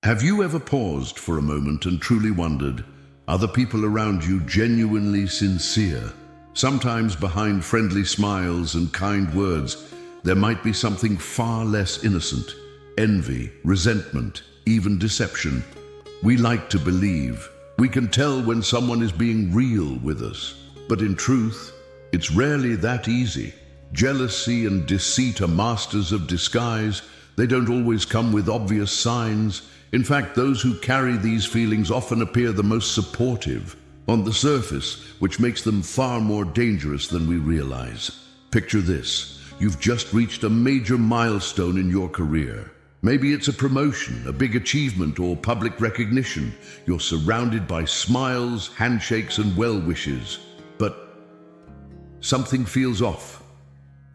Have you ever paused for a moment and truly wondered, are the people around you genuinely sincere? Sometimes behind friendly smiles and kind words, there might be something far less innocent: envy, resentment, even deception. We like to believe we can tell when someone is being real with us, but in truth, it's rarely that easy. Jealousy and deceit are masters of disguise. They don't always come with obvious signs. In fact, those who carry these feelings often appear the most supportive on the surface, which makes them far more dangerous than we realize. Picture this: you've just reached a major milestone in your career. Maybe it's a promotion, a big achievement, or public recognition. You're surrounded by smiles, handshakes, and well wishes. But something feels off.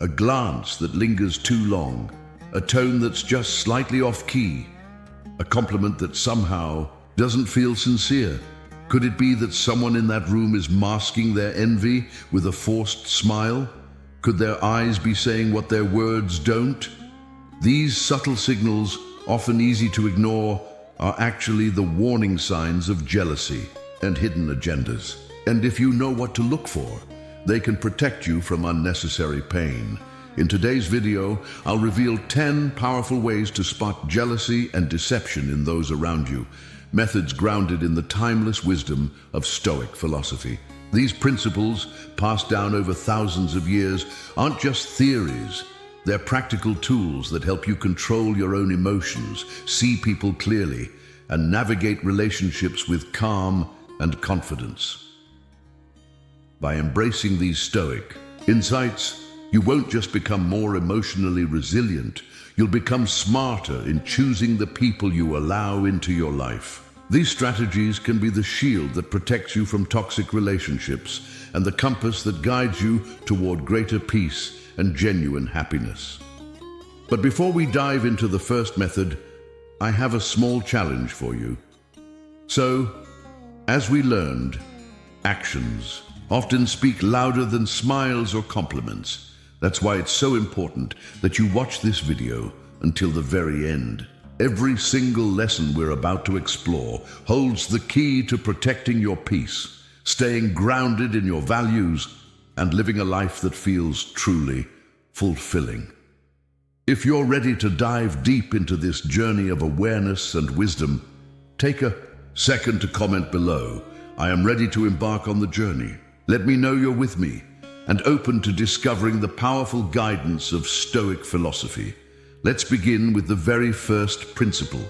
A glance that lingers too long, a tone that's just slightly off key, a compliment that somehow doesn't feel sincere. Could it be that someone in that room is masking their envy with a forced smile? Could their eyes be saying what their words don't? These subtle signals, often easy to ignore, are actually the warning signs of jealousy and hidden agendas. And if you know what to look for, they can protect you from unnecessary pain. In today's video, I'll reveal 10 powerful ways to spot jealousy and deception in those around you, methods grounded in the timeless wisdom of Stoic philosophy. These principles, passed down over thousands of years, aren't just theories. They're practical tools that help you control your own emotions, see people clearly, and navigate relationships with calm and confidence. By embracing these Stoic insights, you won't just become more emotionally resilient, you'll become smarter in choosing the people you allow into your life. These strategies can be the shield that protects you from toxic relationships and the compass that guides you toward greater peace and genuine happiness. But before we dive into the first method, I have a small challenge for you. So, as we learned, actions often speak louder than smiles or compliments. That's why it's so important that you watch this video until the very end. Every single lesson we're about to explore holds the key to protecting your peace, staying grounded in your values, and living a life that feels truly fulfilling. If you're ready to dive deep into this journey of awareness and wisdom, take a second to comment below. I am ready to embark on the journey. Let me know you're with me and open to discovering the powerful guidance of Stoic philosophy. Let's begin with the very first principle: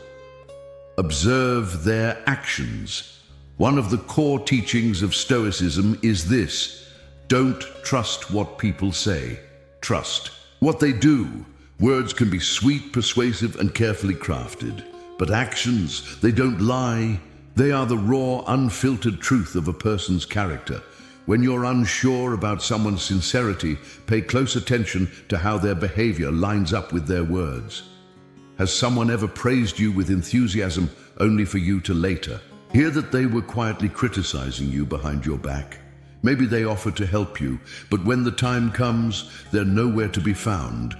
observe their actions. One of the core teachings of Stoicism is this: don't trust what people say, trust what they do. Words can be sweet, persuasive, and carefully crafted, but actions, they don't lie. They are the raw, unfiltered truth of a person's character. When you're unsure about someone's sincerity, pay close attention to how their behavior lines up with their words. Has someone ever praised you with enthusiasm only for you to later hear that they were quietly criticizing you behind your back? Maybe they offered to help you, but when the time comes, they're nowhere to be found.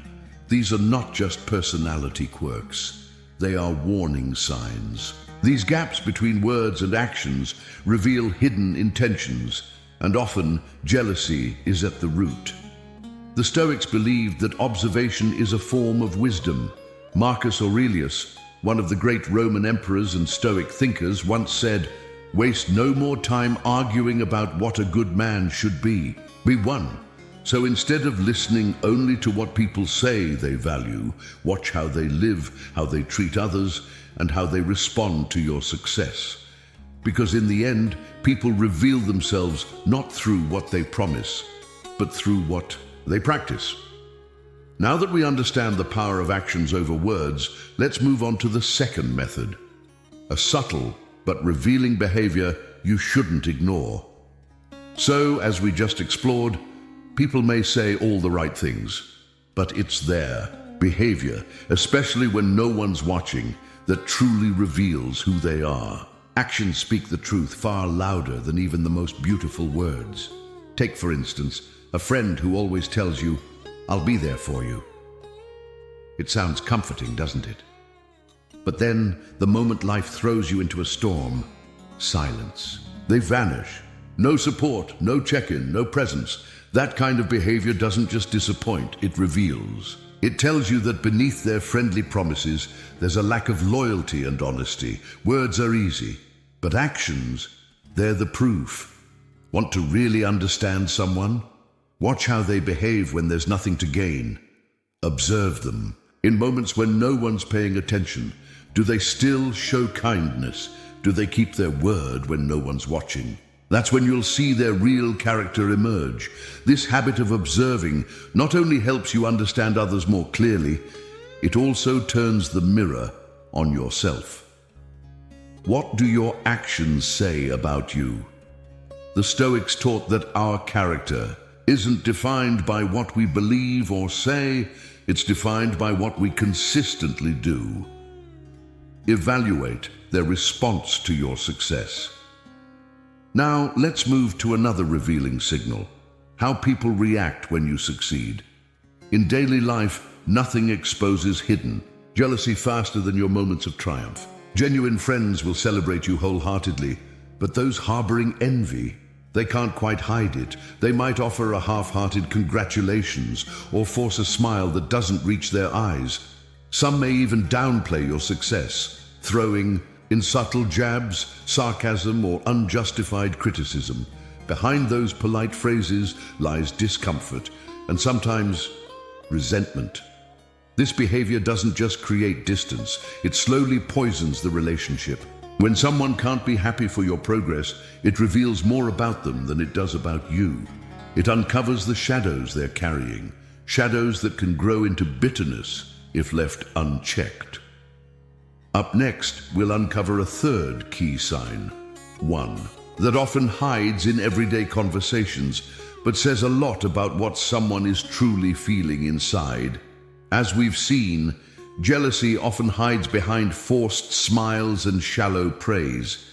These are not just personality quirks. They are warning signs. These gaps between words and actions reveal hidden intentions, and often jealousy is at the root. The Stoics believed that observation is a form of wisdom. Marcus Aurelius, one of the great Roman emperors and Stoic thinkers, once said, "Waste no more time arguing about what a good man should be. Be one." So instead of listening only to what people say they value, watch how they live, how they treat others, and how they respond to your success. Because in the end, people reveal themselves not through what they promise, but through what they practice. Now that we understand the power of actions over words, let's move on to the second method: a subtle but revealing behavior you shouldn't ignore. So, as we just explored, people may say all the right things, but it's their behavior, especially when no one's watching, that truly reveals who they are. Actions speak the truth far louder than even the most beautiful words. Take, for instance, a friend who always tells you, "I'll be there for you." It sounds comforting, doesn't it? But then, the moment life throws you into a storm, silence. They vanish. No support, no check-in, no presence. That kind of behavior doesn't just disappoint, it reveals. It tells you that beneath their friendly promises, there's a lack of loyalty and honesty. Words are easy, but actions, they're the proof. Want to really understand someone? Watch how they behave when there's nothing to gain. Observe them. In moments when no one's paying attention, do they still show kindness? Do they keep their word when no one's watching? That's when you'll see their real character emerge. This habit of observing not only helps you understand others more clearly, it also turns the mirror on yourself. What do your actions say about you? The Stoics taught that our character isn't defined by what we believe or say, it's defined by what we consistently do. Evaluate their response to your success. Now, let's move to another revealing signal: how people react when you succeed. In daily life, nothing exposes hidden jealousy faster than your moments of triumph. Genuine friends will celebrate you wholeheartedly, but those harboring envy, they can't quite hide it. They might offer a half-hearted congratulations or force a smile that doesn't reach their eyes. Some may even downplay your success, throwing in subtle jabs, sarcasm, or unjustified criticism. Behind those polite phrases lies discomfort and sometimes resentment. This behavior doesn't just create distance, it slowly poisons the relationship. When someone can't be happy for your progress, it reveals more about them than it does about you. It uncovers the shadows they're carrying, shadows that can grow into bitterness if left unchecked. Up next, we'll uncover a third key sign, one that often hides in everyday conversations, but says a lot about what someone is truly feeling inside. As we've seen, jealousy often hides behind forced smiles and shallow praise,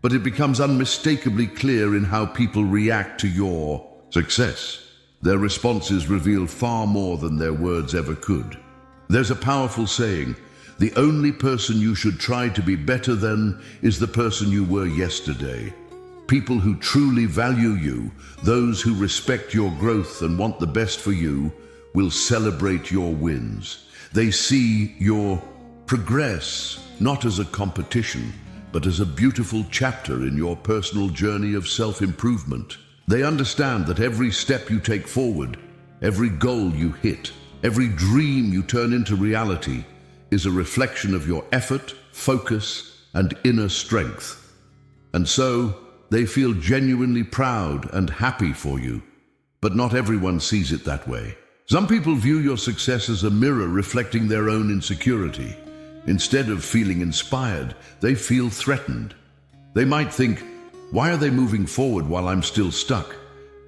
but it becomes unmistakably clear in how people react to your success. Their responses reveal far more than their words ever could. There's a powerful saying: the only person you should try to be better than is the person you were yesterday. People who truly value you, those who respect your growth and want the best for you, will celebrate your wins. They see your progress not as a competition, but as a beautiful chapter in your personal journey of self-improvement. They understand that every step you take forward, every goal you hit, every dream you turn into reality is a reflection of your effort, focus, and inner strength. And so, they feel genuinely proud and happy for you. But not everyone sees it that way. Some people view your success as a mirror reflecting their own insecurity. Instead of feeling inspired, they feel threatened. They might think, why are they moving forward while I'm still stuck?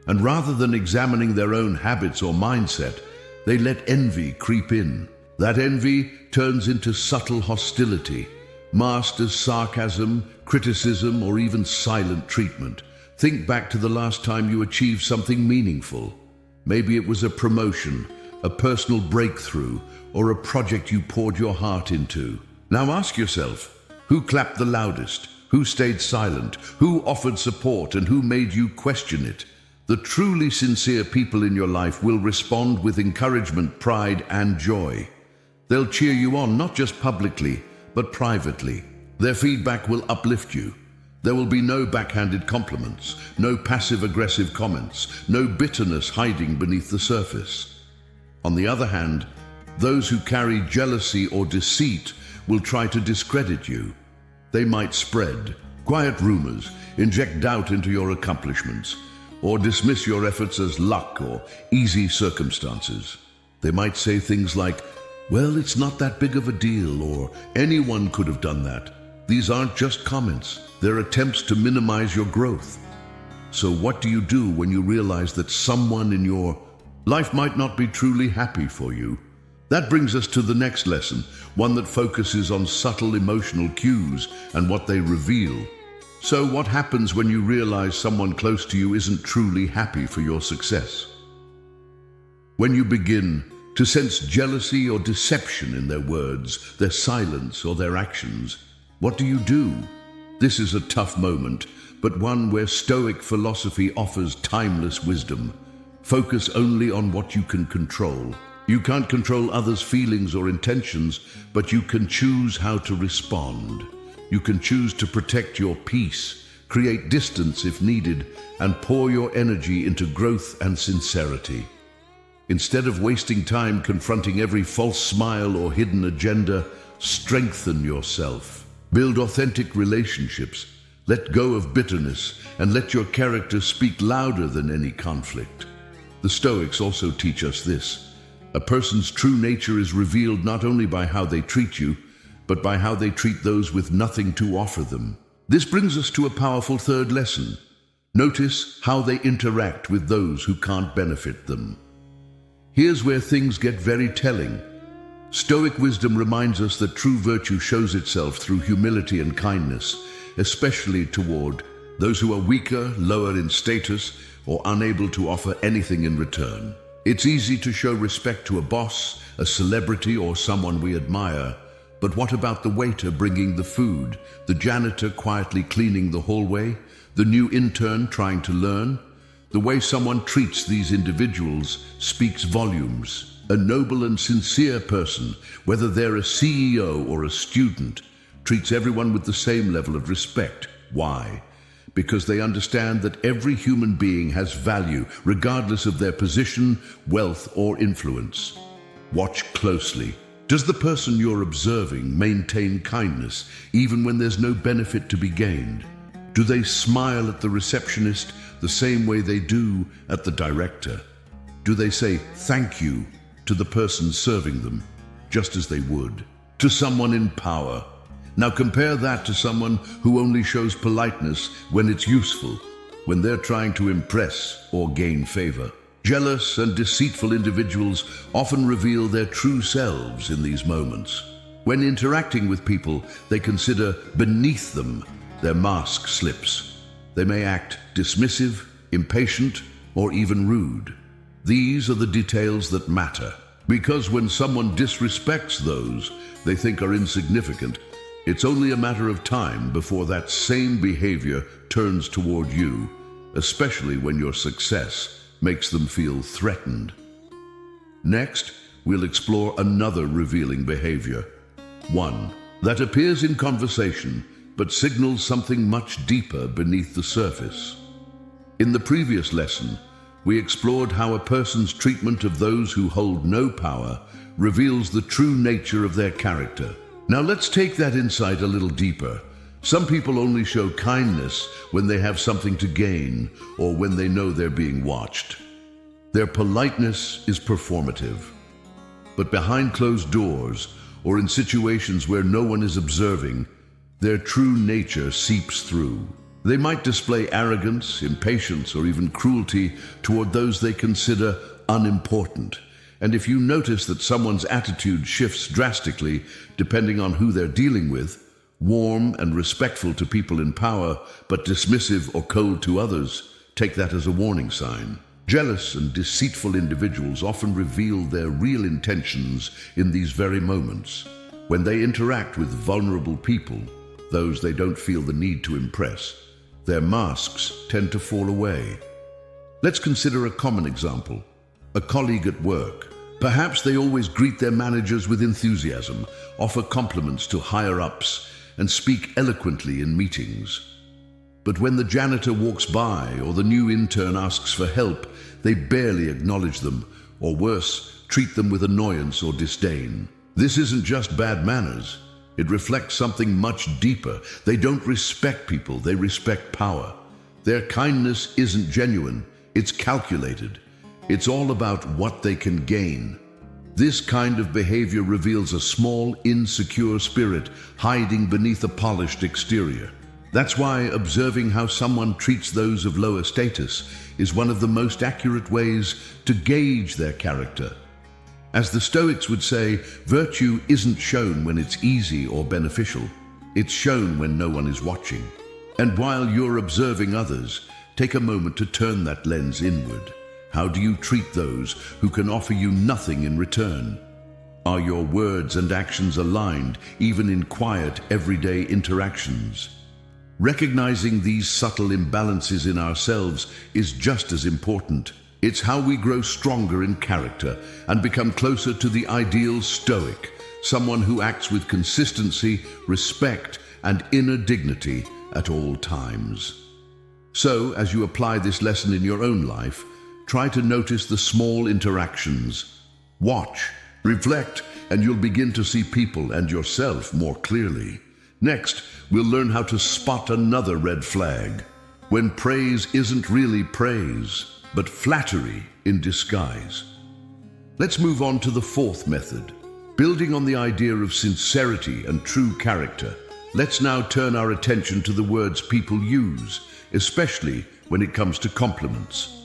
And rather than examining their own habits or mindset, they let envy creep in. That envy turns into subtle hostility, masked as sarcasm, criticism, or even silent treatment. Think back to the last time you achieved something meaningful. Maybe it was a promotion, a personal breakthrough, or a project you poured your heart into. Now ask yourself, who clapped the loudest? Who stayed silent? Who offered support, and who made you question it? The truly sincere people in your life will respond with encouragement, pride, and joy. They'll cheer you on, not just publicly, but privately. Their feedback will uplift you. There will be no backhanded compliments, no passive-aggressive comments, no bitterness hiding beneath the surface. On the other hand, those who carry jealousy or deceit will try to discredit you. They might spread quiet rumors, inject doubt into your accomplishments, or dismiss your efforts as luck or easy circumstances. They might say things like, well, it's not that big of a deal, or anyone could have done that. These aren't just comments, they're attempts to minimize your growth. So what do you do when you realize that someone in your life might not be truly happy for you? That brings us to the next lesson, one that focuses on subtle emotional cues and what they reveal. So what happens when you realize someone close to you isn't truly happy for your success? When you begin to sense jealousy or deception in their words, their silence, or their actions. What do? This is a tough moment, but one where Stoic philosophy offers timeless wisdom. Focus only on what you can control. You can't control others' feelings or intentions, but you can choose how to respond. You can choose to protect your peace, create distance if needed, and pour your energy into growth and sincerity. Instead of wasting time confronting every false smile or hidden agenda, strengthen yourself. Build authentic relationships. Let go of bitterness and let your character speak louder than any conflict. The Stoics also teach us this. A person's true nature is revealed not only by how they treat you, but by how they treat those with nothing to offer them. This brings us to a powerful third lesson. Notice how they interact with those who can't benefit them. Here's where things get very telling. Stoic wisdom reminds us that true virtue shows itself through humility and kindness, especially toward those who are weaker, lower in status, or unable to offer anything in return. It's easy to show respect to a boss, a celebrity, or someone we admire, but what about the waiter bringing the food, the janitor quietly cleaning the hallway, the new intern trying to learn? The way someone treats these individuals speaks volumes. A noble and sincere person, whether they're a CEO or a student, treats everyone with the same level of respect. Why? Because they understand that every human being has value, regardless of their position, wealth, or influence. Watch closely. Does the person you're observing maintain kindness, even when there's no benefit to be gained? Do they smile at the receptionist the same way they do at the director? Do they say thank you to the person serving them, just as they would to someone in power? Now compare that to someone who only shows politeness when it's useful, when they're trying to impress or gain favor. Jealous and deceitful individuals often reveal their true selves in these moments. When interacting with people they consider beneath them, their mask slips. They may act dismissive, impatient, or even rude. These are the details that matter, because when someone disrespects those they think are insignificant, it's only a matter of time before that same behavior turns toward you, especially when your success makes them feel threatened. Next, we'll explore another revealing behavior. One that appears in conversation but signals something much deeper beneath the surface. In the previous lesson, we explored how a person's treatment of those who hold no power reveals the true nature of their character. Now let's take that insight a little deeper. Some people only show kindness when they have something to gain or when they know they're being watched. Their politeness is performative. But behind closed doors, or in situations where no one is observing, their true nature seeps through. They might display arrogance, impatience, or even cruelty toward those they consider unimportant. And if you notice that someone's attitude shifts drastically depending on who they're dealing with, warm and respectful to people in power, but dismissive or cold to others, take that as a warning sign. Jealous and deceitful individuals often reveal their real intentions in these very moments. When they interact with vulnerable people, those they don't feel the need to impress, their masks tend to fall away. Let's consider a common example. A colleague at work. Perhaps they always greet their managers with enthusiasm, offer compliments to higher-ups, and speak eloquently in meetings. But when the janitor walks by or the new intern asks for help, they barely acknowledge them, or worse, treat them with annoyance or disdain. This isn't just bad manners. It reflects something much deeper. They don't respect people, they respect power. Their kindness isn't genuine, it's calculated. It's all about what they can gain. This kind of behavior reveals a small, insecure spirit hiding beneath a polished exterior. That's why observing how someone treats those of lower status is one of the most accurate ways to gauge their character. As the Stoics would say, virtue isn't shown when it's easy or beneficial. It's shown when no one is watching. And while you're observing others, take a moment to turn that lens inward. How do you treat those who can offer you nothing in return? Are your words and actions aligned, even in quiet, everyday interactions? Recognizing these subtle imbalances in ourselves is just as important. It's how we grow stronger in character and become closer to the ideal Stoic, someone who acts with consistency, respect, and inner dignity at all times. So, as you apply this lesson in your own life, try to notice the small interactions. Watch, reflect, and you'll begin to see people and yourself more clearly. Next, we'll learn how to spot another red flag, when praise isn't really praise, but flattery in disguise. Let's move on to the fourth method. Building on the idea of sincerity and true character, let's now turn our attention to the words people use, especially when it comes to compliments.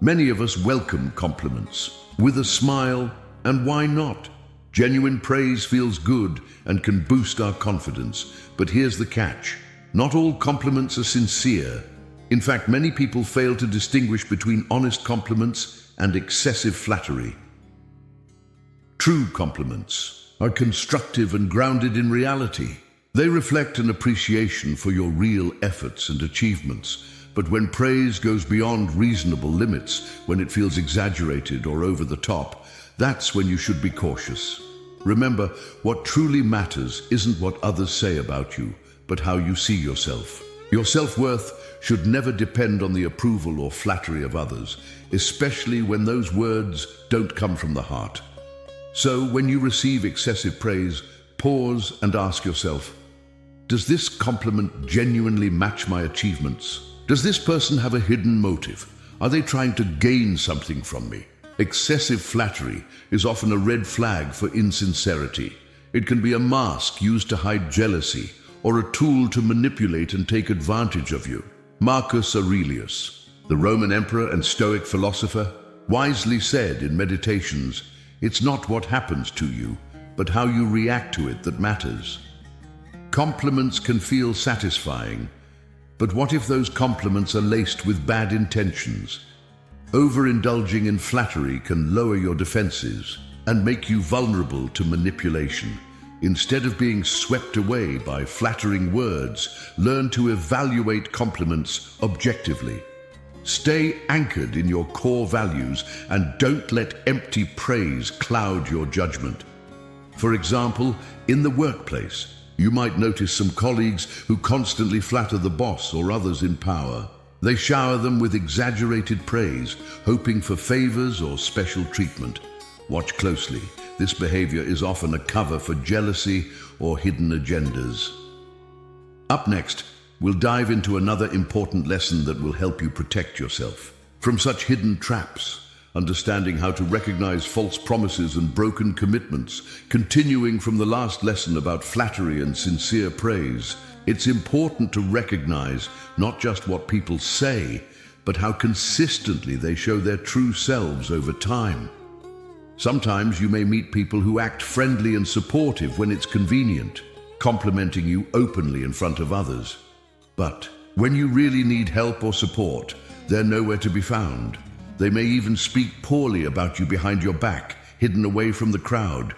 Many of us welcome compliments with a smile, and why not? Genuine praise feels good and can boost our confidence, but here's the catch. Not all compliments are sincere. In fact, many people fail to distinguish between honest compliments and excessive flattery. True compliments are constructive and grounded in reality. They reflect an appreciation for your real efforts and achievements. But when praise goes beyond reasonable limits, when it feels exaggerated or over the top, that's when you should be cautious. Remember, what truly matters isn't what others say about you, but how you see yourself. Your self-worth should never depend on the approval or flattery of others, especially when those words don't come from the heart. So, when you receive excessive praise, pause and ask yourself, does this compliment genuinely match my achievements? Does this person have a hidden motive? Are they trying to gain something from me? Excessive flattery is often a red flag for insincerity. It can be a mask used to hide jealousy or a tool to manipulate and take advantage of you. Marcus Aurelius, the Roman emperor and Stoic philosopher, wisely said in Meditations, "It's not what happens to you, but how you react to it that matters." Compliments can feel satisfying, but what if those compliments are laced with bad intentions? Overindulging in flattery can lower your defenses and make you vulnerable to manipulation. Instead of being swept away by flattering words, learn to evaluate compliments objectively. Stay anchored in your core values and don't let empty praise cloud your judgment. For example, in the workplace, you might notice some colleagues who constantly flatter the boss or others in power. They shower them with exaggerated praise, hoping for favors or special treatment. Watch closely. This behavior is often a cover for jealousy or hidden agendas. Up next, we'll dive into another important lesson that will help you protect yourself from such hidden traps, understanding how to recognize false promises and broken commitments. Continuing from the last lesson about flattery and sincere praise, it's important to recognize not just what people say, but how consistently they show their true selves over time. Sometimes you may meet people who act friendly and supportive when it's convenient, complimenting you openly in front of others. But when you really need help or support, they're nowhere to be found. They may even speak poorly about you behind your back, hidden away from the crowd.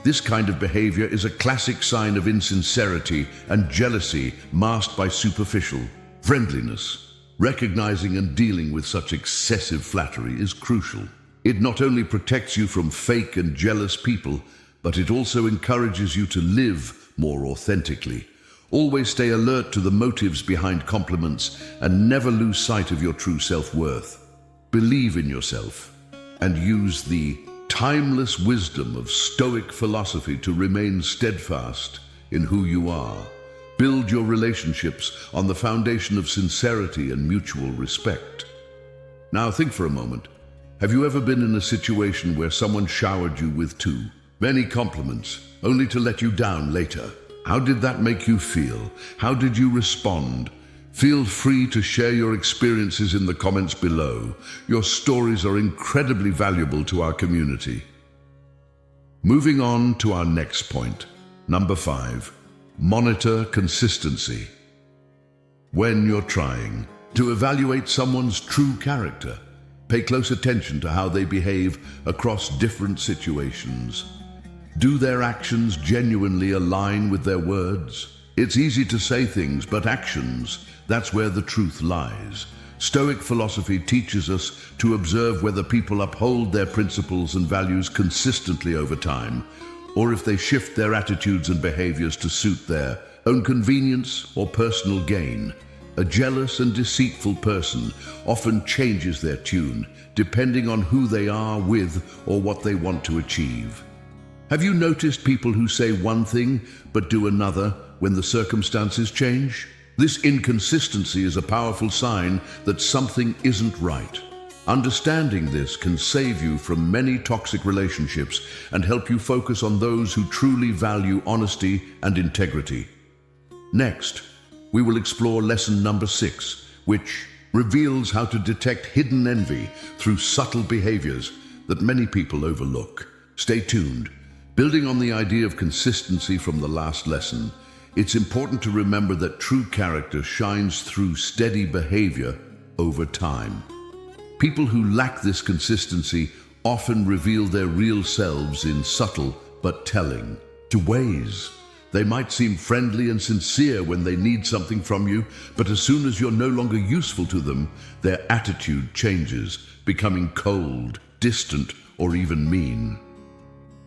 This kind of behavior is a classic sign of insincerity and jealousy masked by superficial friendliness. Recognizing and dealing with such excessive flattery is crucial. It not only protects you from fake and jealous people, but it also encourages you to live more authentically. Always stay alert to the motives behind compliments and never lose sight of your true self-worth. Believe in yourself and use the timeless wisdom of Stoic philosophy to remain steadfast in who you are. Build your relationships on the foundation of sincerity and mutual respect. Now think for a moment. Have you ever been in a situation where someone showered you with too many compliments, only to let you down later? How did that make you feel? How did you respond? Feel free to share your experiences in the comments below. Your stories are incredibly valuable to our community. Moving on to our next point. Number 5, monitor consistency. When you're trying to evaluate someone's true character, Pay close attention to how they behave across different situations. Do their actions genuinely align with their words? It's easy to say things, but actions, that's where the truth lies. Stoic philosophy teaches us to observe whether people uphold their principles and values consistently over time, or if they shift their attitudes and behaviors to suit their own convenience or personal gain. A jealous and deceitful person often changes their tune, depending on who they are with or what they want to achieve. Have you noticed people who say one thing but do another when the circumstances change? This inconsistency is a powerful sign that something isn't right. Understanding this can save you from many toxic relationships and help you focus on those who truly value honesty and integrity. Next, we will explore lesson number 6, which reveals how to detect hidden envy through subtle behaviors that many people overlook. Stay tuned. Building on the idea of consistency from the last lesson, it's important to remember that true character shines through steady behavior over time. People who lack this consistency often reveal their real selves in subtle but telling ways. They might seem friendly and sincere when they need something from you, but as soon as you're no longer useful to them, their attitude changes, becoming cold, distant, or even mean.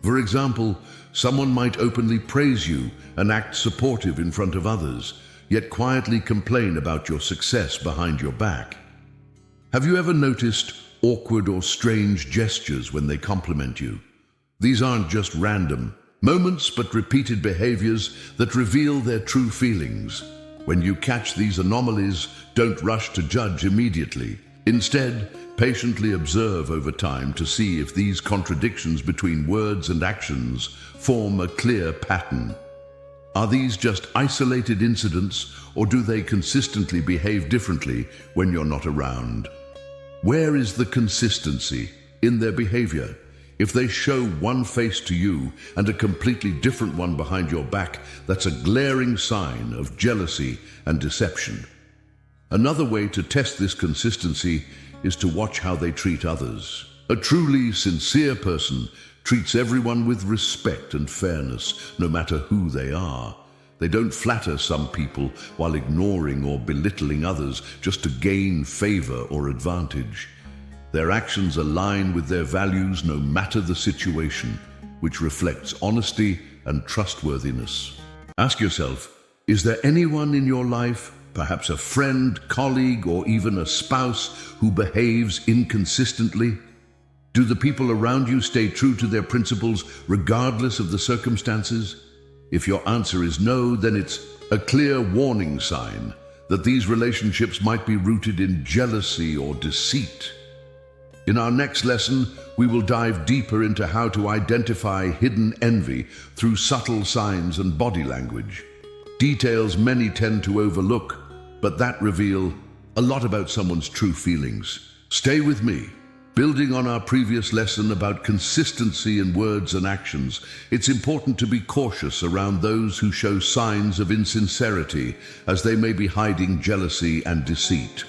For example, someone might openly praise you and act supportive in front of others, yet quietly complain about your success behind your back. Have you ever noticed awkward or strange gestures when they compliment you? These aren't just random moments, but repeated behaviors that reveal their true feelings. When you catch these anomalies, don't rush to judge immediately. Instead, patiently observe over time to see if these contradictions between words and actions form a clear pattern. Are these just isolated incidents, or do they consistently behave differently when you're not around? Where is the consistency in their behavior? If they show one face to you and a completely different one behind your back, that's a glaring sign of jealousy and deception. Another way to test this consistency is to watch how they treat others. A truly sincere person treats everyone with respect and fairness, no matter who they are. They don't flatter some people while ignoring or belittling others just to gain favor or advantage. Their actions align with their values no matter the situation, which reflects honesty and trustworthiness. Ask yourself, is there anyone in your life, perhaps a friend, colleague, or even a spouse, who behaves inconsistently? Do the people around you stay true to their principles regardless of the circumstances? If your answer is no, then it's a clear warning sign that these relationships might be rooted in jealousy or deceit. In our next lesson, we will dive deeper into how to identify hidden envy through subtle signs and body language. Details many tend to overlook, but that reveal a lot about someone's true feelings. Stay with me. Building on our previous lesson about consistency in words and actions, it's important to be cautious around those who show signs of insincerity, as they may be hiding jealousy and deceit.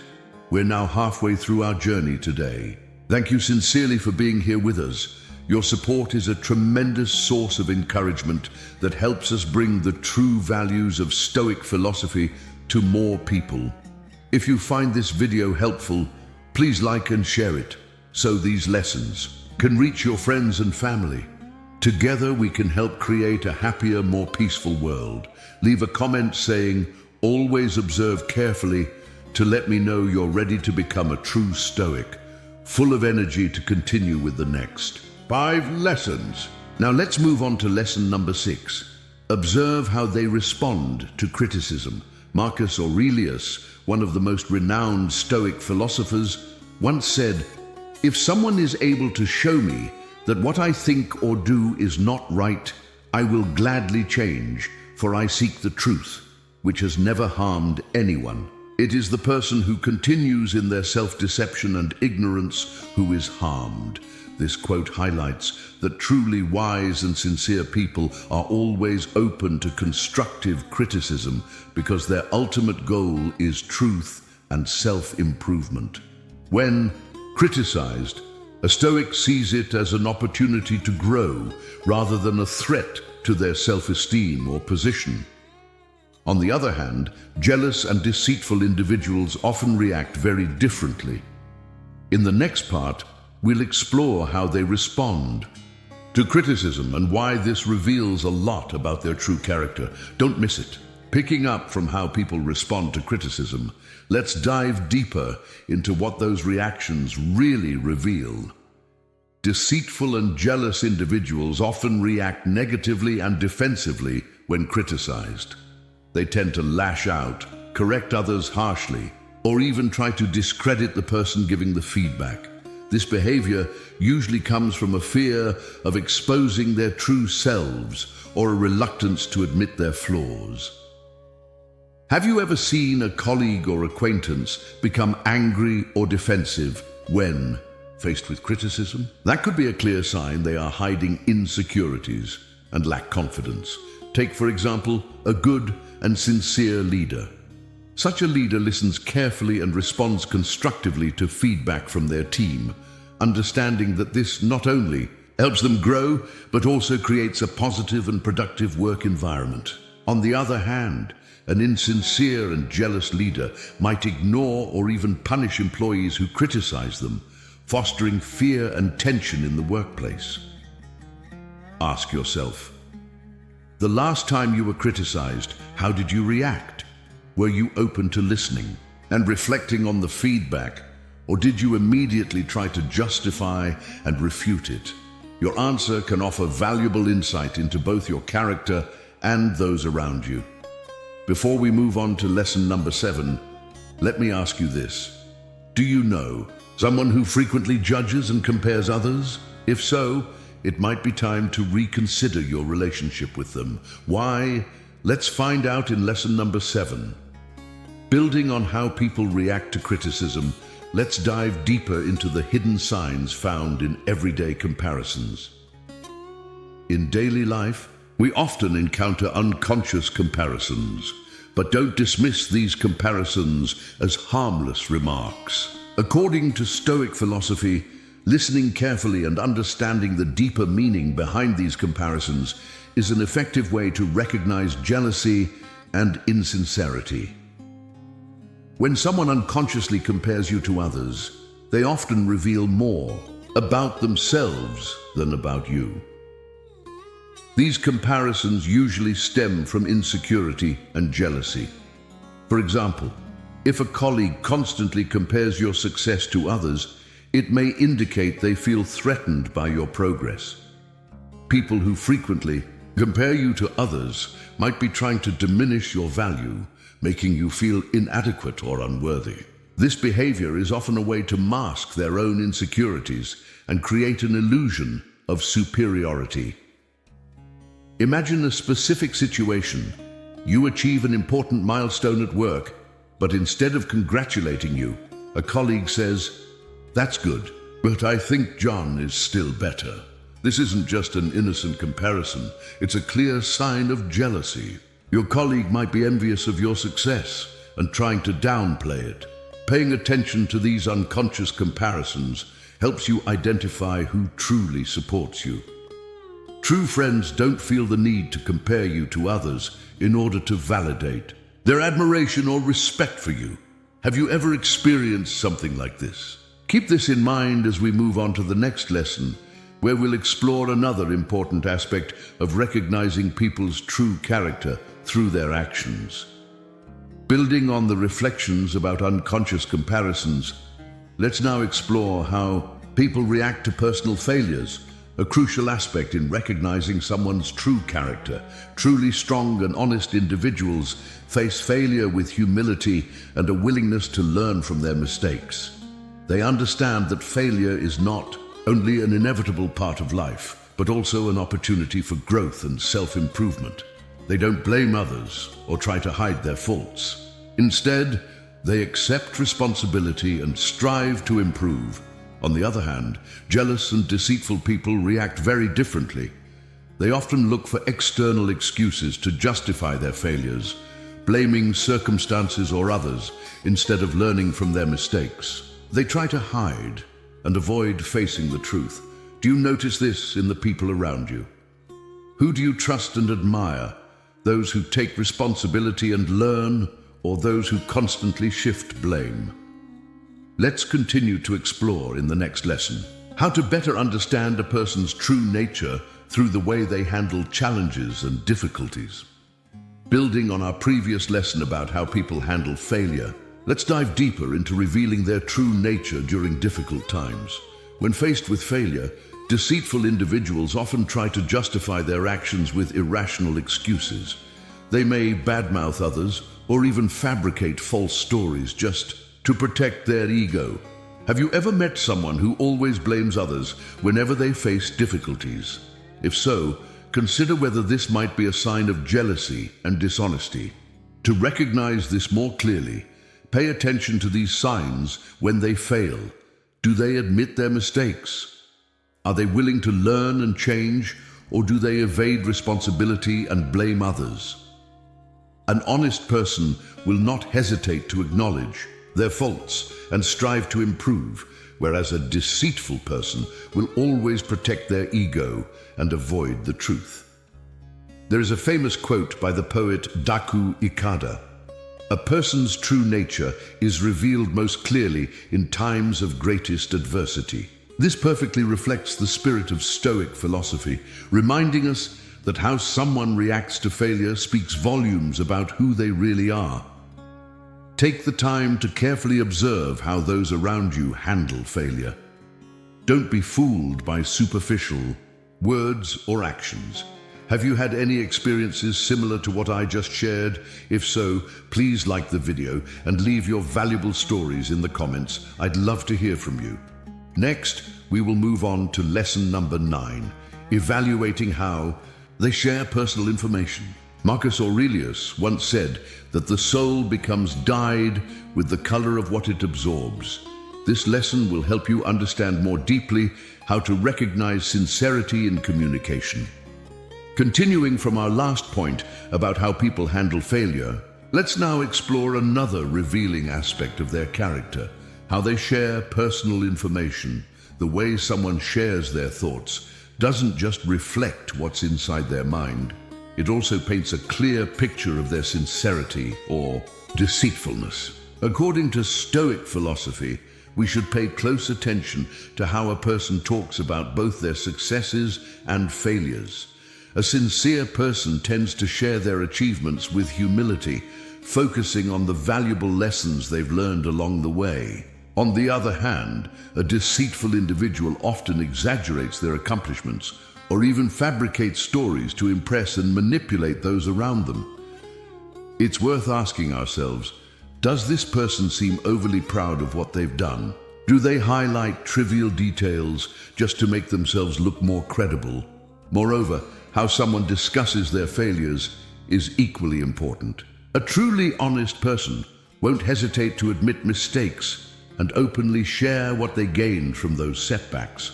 We're now halfway through our journey today. Thank you sincerely for being here with us. Your support is a tremendous source of encouragement that helps us bring the true values of Stoic philosophy to more people. If you find this video helpful, please like and share it so these lessons can reach your friends and family. Together we can help create a happier, more peaceful world. Leave a comment saying, "Always observe carefully," to let me know you're ready to become a true Stoic, full of energy to continue with the next 5 lessons. Now let's move on to lesson number 6. Observe how they respond to criticism. Marcus Aurelius, one of the most renowned Stoic philosophers, once said, "If someone is able to show me that what I think or do is not right, I will gladly change, for I seek the truth, which has never harmed anyone." It is the person who continues in their self-deception and ignorance who is harmed. This quote highlights that truly wise and sincere people are always open to constructive criticism because their ultimate goal is truth and self-improvement. When criticized, a Stoic sees it as an opportunity to grow rather than a threat to their self-esteem or position. On the other hand, jealous and deceitful individuals often react very differently. In the next part, we'll explore how they respond to criticism and why this reveals a lot about their true character. Don't miss it. Picking up from how people respond to criticism, let's dive deeper into what those reactions really reveal. Deceitful and jealous individuals often react negatively and defensively when criticized. They tend to lash out, correct others harshly, or even try to discredit the person giving the feedback. This behavior usually comes from a fear of exposing their true selves or a reluctance to admit their flaws. Have you ever seen a colleague or acquaintance become angry or defensive when faced with criticism? That could be a clear sign they are hiding insecurities and lack confidence. Take, for example, a good and sincere leader. Such a leader listens carefully and responds constructively to feedback from their team, understanding that this not only helps them grow, but also creates a positive and productive work environment. On the other hand, an insincere and jealous leader might ignore or even punish employees who criticize them, fostering fear and tension in the workplace. Ask yourself, the last time you were criticized, how did you react? Were you open to listening and reflecting on the feedback, or did you immediately try to justify and refute it? Your answer can offer valuable insight into both your character and those around you. Before we move on to lesson number 7, let me ask you this. Do you know someone who frequently judges and compares others? If so, it might be time to reconsider your relationship with them. Why? Let's find out in lesson number 7. Building on how people react to criticism, let's dive deeper into the hidden signs found in everyday comparisons. In daily life, we often encounter unconscious comparisons, but don't dismiss these comparisons as harmless remarks. According to Stoic philosophy, listening carefully and understanding the deeper meaning behind these comparisons is an effective way to recognize jealousy and insincerity. When someone unconsciously compares you to others, they often reveal more about themselves than about you. These comparisons usually stem from insecurity and jealousy. For example, if a colleague constantly compares your success to others, it may indicate they feel threatened by your progress. People who frequently compare you to others might be trying to diminish your value, making you feel inadequate or unworthy. This behavior is often a way to mask their own insecurities and create an illusion of superiority. Imagine a specific situation. You achieve an important milestone at work, but instead of congratulating you, a colleague says, "That's good, but I think John is still better." This isn't just an innocent comparison, it's a clear sign of jealousy. Your colleague might be envious of your success and trying to downplay it. Paying attention to these unconscious comparisons helps you identify who truly supports you. True friends don't feel the need to compare you to others in order to validate their admiration or respect for you. Have you ever experienced something like this? Keep this in mind as we move on to the next lesson, where we'll explore another important aspect of recognizing people's true character through their actions. Building on the reflections about unconscious comparisons, let's now explore how people react to personal failures, a crucial aspect in recognizing someone's true character. Truly strong and honest individuals face failure with humility and a willingness to learn from their mistakes. They understand that failure is not only an inevitable part of life, but also an opportunity for growth and self-improvement. They don't blame others or try to hide their faults. Instead, they accept responsibility and strive to improve. On the other hand, jealous and deceitful people react very differently. They often look for external excuses to justify their failures, blaming circumstances or others instead of learning from their mistakes. They try to hide and avoid facing the truth. Do you notice this in the people around you? Who do you trust and admire? Those who take responsibility and learn, or those who constantly shift blame? Let's continue to explore in the next lesson how to better understand a person's true nature through the way they handle challenges and difficulties. Building on our previous lesson about how people handle failure, let's dive deeper into revealing their true nature during difficult times. When faced with failure, deceitful individuals often try to justify their actions with irrational excuses. They may badmouth others or even fabricate false stories just to protect their ego. Have you ever met someone who always blames others whenever they face difficulties? If so, consider whether this might be a sign of jealousy and dishonesty. To recognize this more clearly, pay attention to these signs when they fail. Do they admit their mistakes? Are they willing to learn and change, or do they evade responsibility and blame others? An honest person will not hesitate to acknowledge their faults and strive to improve, whereas a deceitful person will always protect their ego and avoid the truth. There is a famous quote by the poet Daku Ikada: "A person's true nature is revealed most clearly in times of greatest adversity." This perfectly reflects the spirit of Stoic philosophy, reminding us that how someone reacts to failure speaks volumes about who they really are. Take the time to carefully observe how those around you handle failure. Don't be fooled by superficial words or actions. Have you had any experiences similar to what I just shared? If so, please like the video and leave your valuable stories in the comments. I'd love to hear from you. Next, we will move on to lesson number 9, evaluating how they share personal information. Marcus Aurelius once said that the soul becomes dyed with the color of what it absorbs. This lesson will help you understand more deeply how to recognize sincerity in communication. Continuing from our last point about how people handle failure, let's now explore another revealing aspect of their character, how they share personal information. The way someone shares their thoughts doesn't just reflect what's inside their mind. It also paints a clear picture of their sincerity or deceitfulness. According to Stoic philosophy, we should pay close attention to how a person talks about both their successes and failures. A sincere person tends to share their achievements with humility, focusing on the valuable lessons they've learned along the way. On the other hand, a deceitful individual often exaggerates their accomplishments or even fabricates stories to impress and manipulate those around them. It's worth asking ourselves, does this person seem overly proud of what they've done? Do they highlight trivial details just to make themselves look more credible? Moreover, how someone discusses their failures is equally important. A truly honest person won't hesitate to admit mistakes and openly share what they gained from those setbacks.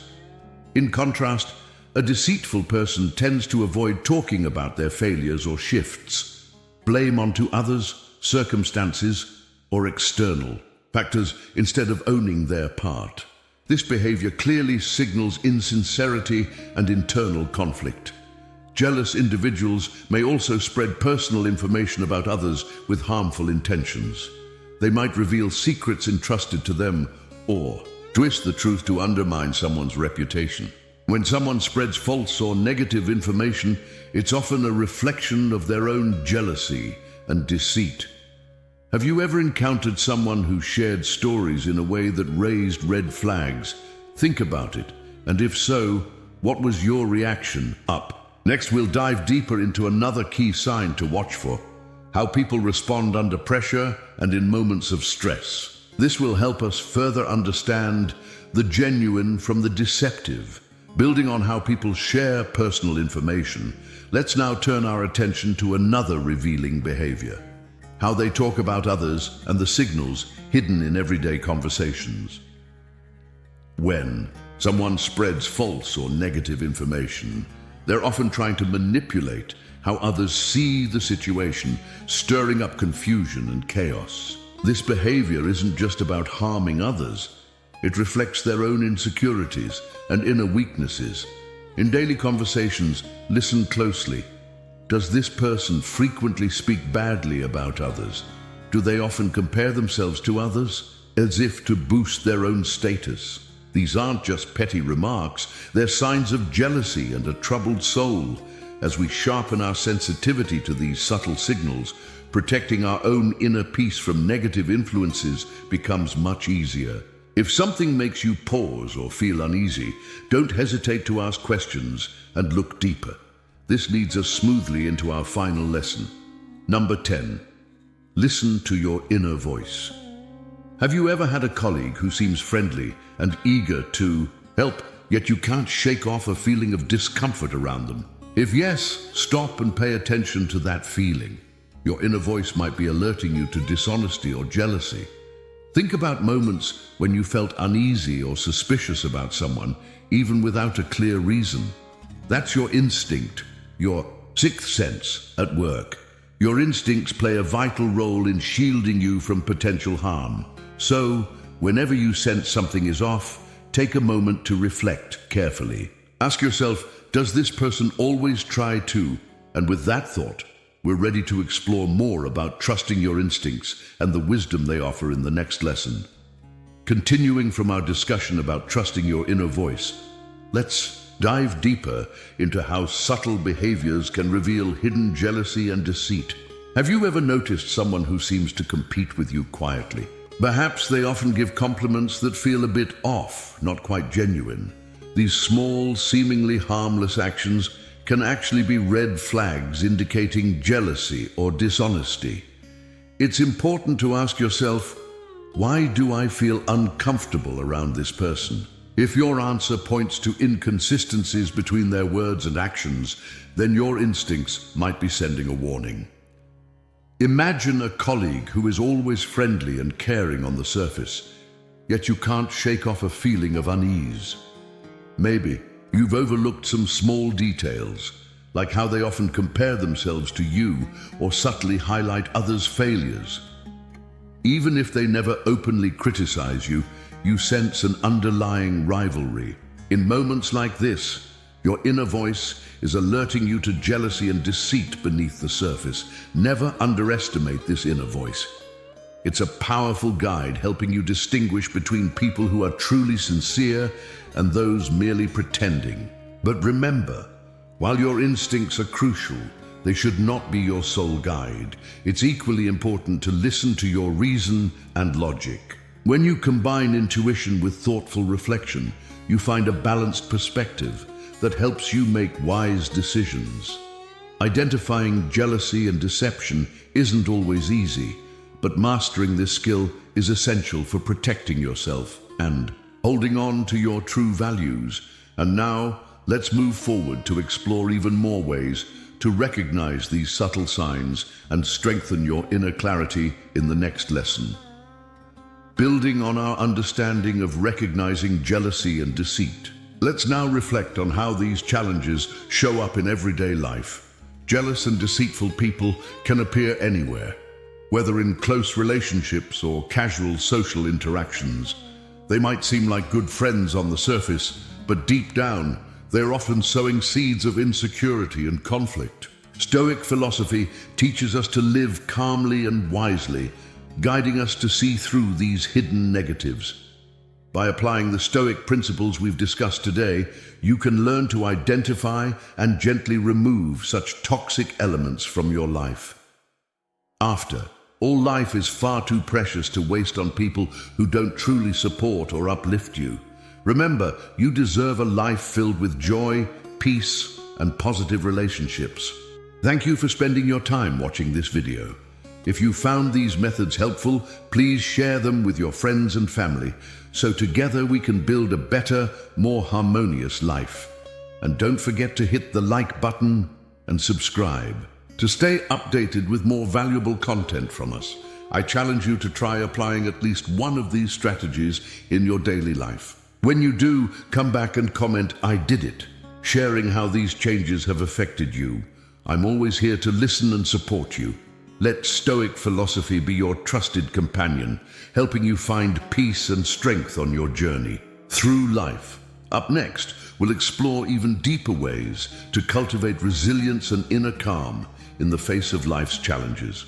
In contrast, a deceitful person tends to avoid talking about their failures or shifts, blame onto others, circumstances, or external factors instead of owning their part. This behavior clearly signals insincerity and internal conflict. Jealous individuals may also spread personal information about others with harmful intentions. They might reveal secrets entrusted to them or twist the truth to undermine someone's reputation. When someone spreads false or negative information, it's often a reflection of their own jealousy and deceit. Have you ever encountered someone who shared stories in a way that raised red flags? Think about it, and if so, what was your reaction? Next, we'll dive deeper into another key sign to watch for: how people respond under pressure and in moments of stress. This will help us further understand the genuine from the deceptive. Building on how people share personal information, let's now turn our attention to another revealing behavior: how they talk about others and the signals hidden in everyday conversations. When someone spreads false or negative information, they're often trying to manipulate how others see the situation, stirring up confusion and chaos. This behavior isn't just about harming others. It reflects their own insecurities and inner weaknesses. In daily conversations, listen closely. Does this person frequently speak badly about others? Do they often compare themselves to others, as if to boost their own status? These aren't just petty remarks, they're signs of jealousy and a troubled soul. As we sharpen our sensitivity to these subtle signals, protecting our own inner peace from negative influences becomes much easier. If something makes you pause or feel uneasy, don't hesitate to ask questions and look deeper. This leads us smoothly into our final lesson. Number 10. Listen to your inner voice. Have you ever had a colleague who seems friendly and eager to help, yet you can't shake off a feeling of discomfort around them? If yes, stop and pay attention to that feeling. Your inner voice might be alerting you to dishonesty or jealousy. Think about moments when you felt uneasy or suspicious about someone, even without a clear reason. That's your instinct, your sixth sense at work. Your instincts play a vital role in shielding you from potential harm. So, whenever you sense something is off, take a moment to reflect carefully. Ask yourself, does this person always try to? And with that thought, we're ready to explore more about trusting your instincts and the wisdom they offer in the next lesson. Continuing from our discussion about trusting your inner voice, let's dive deeper into how subtle behaviors can reveal hidden jealousy and deceit. Have you ever noticed someone who seems to compete with you quietly? Perhaps they often give compliments that feel a bit off, not quite genuine. These small, seemingly harmless actions can actually be red flags indicating jealousy or dishonesty. It's important to ask yourself, why do I feel uncomfortable around this person? If your answer points to inconsistencies between their words and actions, then your instincts might be sending a warning. Imagine a colleague who is always friendly and caring on the surface, yet you can't shake off a feeling of unease. Maybe you've overlooked some small details, like how they often compare themselves to you or subtly highlight others' failures. Even if they never openly criticize you, you sense an underlying rivalry. In moments like this, your inner voice is alerting you to jealousy and deceit beneath the surface. Never underestimate this inner voice. It's a powerful guide helping you distinguish between people who are truly sincere and those merely pretending. But remember, while your instincts are crucial, they should not be your sole guide. It's equally important to listen to your reason and logic. When you combine intuition with thoughtful reflection, you find a balanced perspective that helps you make wise decisions. Identifying jealousy and deception isn't always easy, but mastering this skill is essential for protecting yourself and holding on to your true values. And now, let's move forward to explore even more ways to recognize these subtle signs and strengthen your inner clarity in the next lesson. Building on our understanding of recognizing jealousy and deceit, let's now reflect on how these challenges show up in everyday life. Jealous and deceitful people can appear anywhere, whether in close relationships or casual social interactions. They might seem like good friends on the surface, but deep down, they're often sowing seeds of insecurity and conflict. Stoic philosophy teaches us to live calmly and wisely, guiding us to see through these hidden negatives. By applying the Stoic principles we've discussed today, you can learn to identify and gently remove such toxic elements from your life. All life is far too precious to waste on people who don't truly support or uplift you. Remember, you deserve a life filled with joy, peace, and positive relationships. Thank you for spending your time watching this video. If you found these methods helpful, please share them with your friends and family, so together we can build a better, more harmonious life. And don't forget to hit the like button and subscribe to stay updated with more valuable content from us. I challenge you to try applying at least one of these strategies in your daily life. When you do, come back and comment, "I did it," sharing how these changes have affected you. I'm always here to listen and support you. Let Stoic philosophy be your trusted companion, helping you find peace and strength on your journey through life. Up next, we'll explore even deeper ways to cultivate resilience and inner calm in the face of life's challenges.